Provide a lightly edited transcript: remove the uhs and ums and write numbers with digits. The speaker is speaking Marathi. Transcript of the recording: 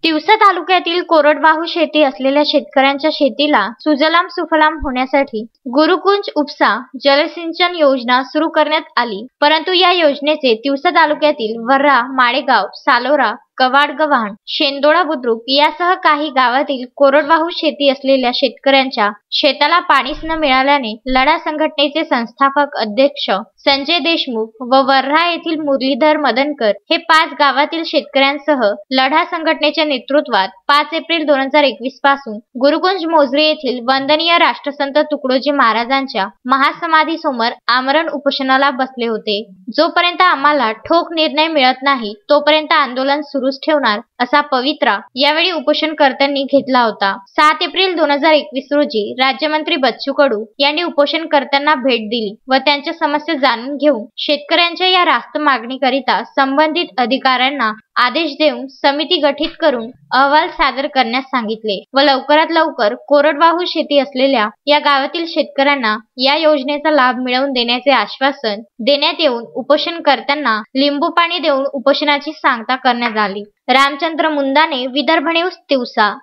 तिवसा तालुक्यातील कोरडवाहू शेती असलेल्या शेतकऱ्यांच्या शेतीला सुजलाम सुफलाम होण्यासाठी गुरुकुंज उपसा जलसिंचन योजना सुरू करण्यात आली। परंतु या योजनेचे तिवसा तालुक्यातील वर्रा, माळेगाव, सालोरा, कवाडगव्हाण, शेंदोळा बुद्रुक यासह काही गावातील कोरडवाहू शेती असलेल्या शेतकऱ्यांच्या शेताला पाणीच न मिळाल्याने लढा संघटनेचे संस्थापक अध्यक्ष संजय देशमुख व वर्रा येथील मुरलीधर मदनकर हे 5 गावातील शेतकऱ्यांसह लढा संघटनेच्या नेतृत्वात 5 एप्रिल 2021 पासून गुरुकुंज मोझरी येथील वंदनीय राष्ट्रसंत तुकडोजी महाराजांच्या महासमाधी समोर आमरण उपोषणाला बसले होते। जोपर्यंत आम्हाला ठोक निर्णय मिळत नाही तोपर्यंत आंदोलन सुरूच ठेवणार असा पवित्रा यावेळी उपोषणकर्त्यांनी घेतला होता। 7 एप्रिल 2021 रोजी राज्यमंत्री बच्चू कडू यांनी उपोषणकर्त्यांना भेट दिली व त्यांच्या समस्या जाणून घेऊन शेतकऱ्यांच्या या रास्त मागणीकरिता संबंधित अधिकाऱ्यांना आदेश देऊन समिती गठीत करून अहवाल सादर करण्यास सांगितले व लवकरात लवकर कोरडवाहू शेती असलेल्या या गावातील शेतकऱ्यांना या योजनेचा लाभ मिळवून देण्याचे आश्वासन देण्यात येऊन उपोषणकर्त्यांना लिंबू पाणी देऊन उपोषणाची सांगता करण्यात आली। रामचंद्र मुंदाने, विदर्भ न्यूज, तिवसा।